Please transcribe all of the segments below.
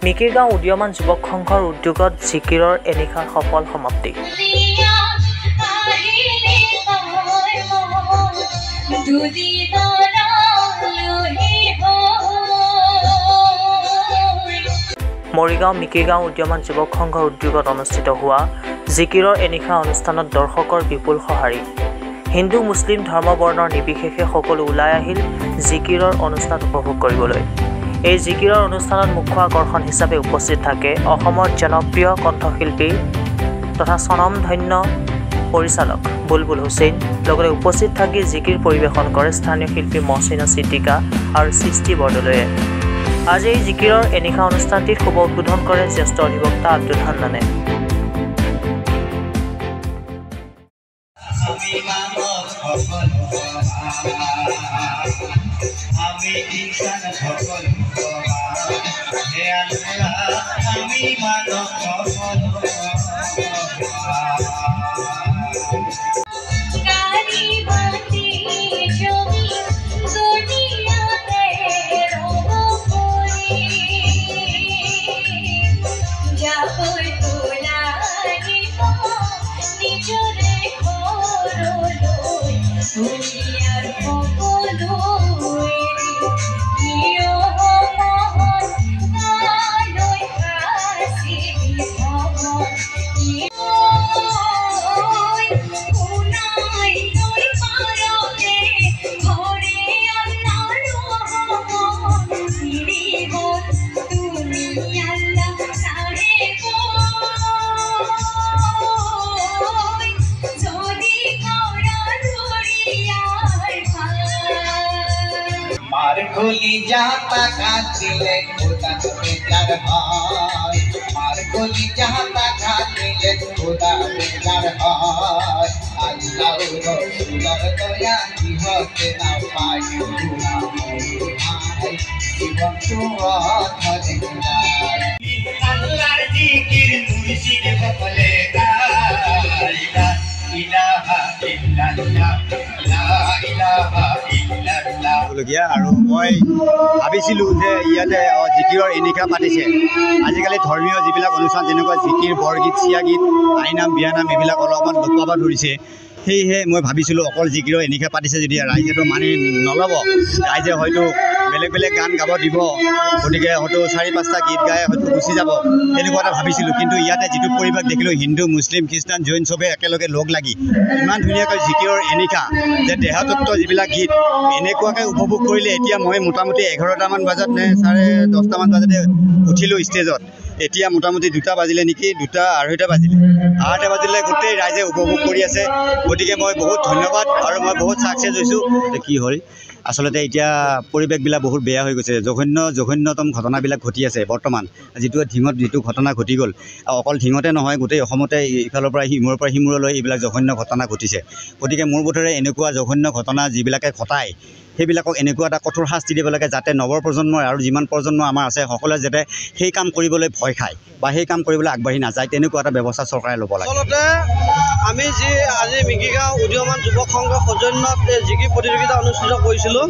মিকিৰগাঁও উদীয়মান যুৱক সংঘৰ উদ্যোগত জিকিৰৰ এনিশাৰ সফল সমাপ্তি। মৰিগাঁও মিকিৰগাঁও উদীয়মান যুৱক সংঘৰ উদ্যোগত অনুষ্ঠিত হোৱা জিকিৰৰ এনিশা অনুষ্ঠানত দৰ্শকৰ বিপুল সঁহাৰি। হিন্দু মুছলিম ধৰ্ম বৰ্ণৰ নিৰ্বিশেষে সকলো ওলাই আহিল জিকিৰৰ অনুষ্ঠান উপভোগ কৰিবলৈ। এই জিকিৰৰ অনুষ্ঠানত মুখ্য আকৰ্ষণ হিচাপে উপস্থিত থাকে অসমৰ জনপ্ৰিয় কণ্ঠশিল্পী তথা স্বনামধন্য পৰিচালক বুলবুল হুছেইন। লগতে উপস্থিত থাকি জিকিৰ পৰিৱেশন কৰে স্থানীয় শিল্পী মহচিনা ছিদ্দিকা আৰু সৃষ্টি বৰদলৈয়ে। আজি এই জিকিৰৰ এনিশা অনুষ্ঠানটিত শুভ উদ্বোধন কৰে জ্যেষ্ঠ অধিবক্তা আব্দুল হান্নানে। मारकोली जाता खातिले खुदा बेकार हाय मारकोली जाता खातिले खुदा बेकार हाय अल्लाह रसूलर दया की होते ना पाई गुना हाय जीवन तो आधे अल्लाह जिकिर मुर्शिद बपले ला इलाहा इल्लल्लाह ला इलाहा আৰু মই ভাবিছিলোঁ যে ইয়াতে জিকিৰৰ এনিশা পাতিছে। আজিকালি ধৰ্মীয় যিবিলাক অনুষ্ঠান যেনেকুৱা জিকিৰ বৰগীত চিয়া গীত আইনাম বিয়ানাম এইবিলাক অলপমান লোপ পাব ধৰিছে। সেয়েহে মই ভাবিছিলোঁ অকল জিকিৰৰ এনিশা পাতিছে যদি ৰাইজেতো মানি নল'ব, ৰাইজে হয়তো বেলেগ বেলেগ গান গাব দিব, গতিকে হয়তো 4-5টা গীত গাই হয়তো গুচি যাব তেনেকুৱা এটা ভাবিছিলোঁ। কিন্তু ইয়াতে যিটো পৰিৱেশ দেখিলোঁ হিন্দু মুছলিম খ্ৰীষ্টান জৈন চবে একেলগে লগ লাগি ইমান ধুনীয়াকৈ জিকিৰৰ এনিশা যে দেহতত্ব যিবিলাক গীত এনেকুৱাকৈ উপভোগ কৰিলে। এতিয়া মই মোটামুটি 11টামান বজাত নে 10:30মান বজাতে উঠিলোঁ ষ্টেজত। এতিয়া মোটামুটি 2টা বাজিলে নেকি, 2:30 বাজিলে গোটেই ৰাইজে উপভোগ কৰি আছে। গতিকে মই বহুত ধন্যবাদ আৰু মই বহুত ছাকচেছ হৈছোঁ। কি হ'ল আচলতে এতিয়া পৰিৱেশবিলাক বহুত বেয়া হৈ গৈছে, জঘন্যতম ঘটনাবিলাক ঘটি আছে বৰ্তমান। ঢিঙত যিটো ঘটনা ঘটি গ'ল, অকল ঢিঙতে নহয় গোটেই অসমতে ইফালৰ পৰা সিমূৰৰ পৰা সিমূৰলৈ এইবিলাক জঘন্য ঘটনা ঘটিছে। গতিকে মোৰ বোধেৰে এনেকুৱা জঘন্য ঘটনা যিবিলাকে ঘটায় সেইবিলাকক এনেকুৱা এটা কঠোৰ শাস্তি দিব লাগে যাতে নৱপ্ৰজন্মৰ আৰু যিমান প্ৰজন্ম আমাৰ আছে সকলোৱে যাতে সেই কাম কৰিবলৈ ভয় খায় বা সেই কাম কৰিবলৈ আগবাঢ়ি নাযায় তেনেকুৱা এটা ব্যৱস্থা চৰকাৰে ল'ব লাগে। আচলতে আমি আজি মিকিৰগাঁও উদীয়মান যুৱক সংঘৰ সৌজন্যত জিকিৰ প্ৰতিযোগিতা অনুষ্ঠিত কৰিছিলোঁ।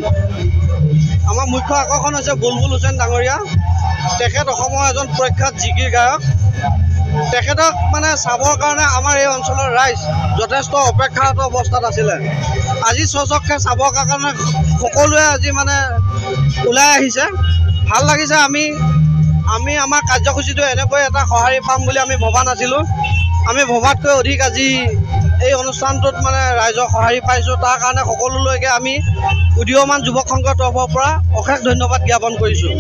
আমাৰ মুখ্য আকৰ্ষণ হৈছে বুলবুল হুছেইন ডাঙৰীয়া। তেখেত অসমৰ এজন প্ৰখ্যাত জিকিৰ গায়ক। তেখেতক মানে চাবৰ কাৰণে আমাৰ এই অঞ্চলৰ ৰাইজ যথেষ্ট অপেক্ষাৰত অৱস্থাত আছিলে। আজি স্বচক্ষে চাবৰ কাৰণে সকলোৱে আজি মানে ওলাই আহিছে। ভাল লাগিছে। আমি আমাৰ কাৰ্যসূচীটো এনেকৈ এটা সঁহাৰি পাম বুলি আমি ভবা নাছিলোঁ। আমি ভবাতকৈ অধিক আজি এই অনুষ্ঠানটোত মানে ৰাইজৰ সঁহাৰি পাইছোঁ। তাৰ কাৰণে সকলোলৈকে আমি উদীয়মান যুৱক সংঘৰ তৰফৰ পৰা অশেষ ধন্যবাদ জ্ঞাপন কৰিছোঁ।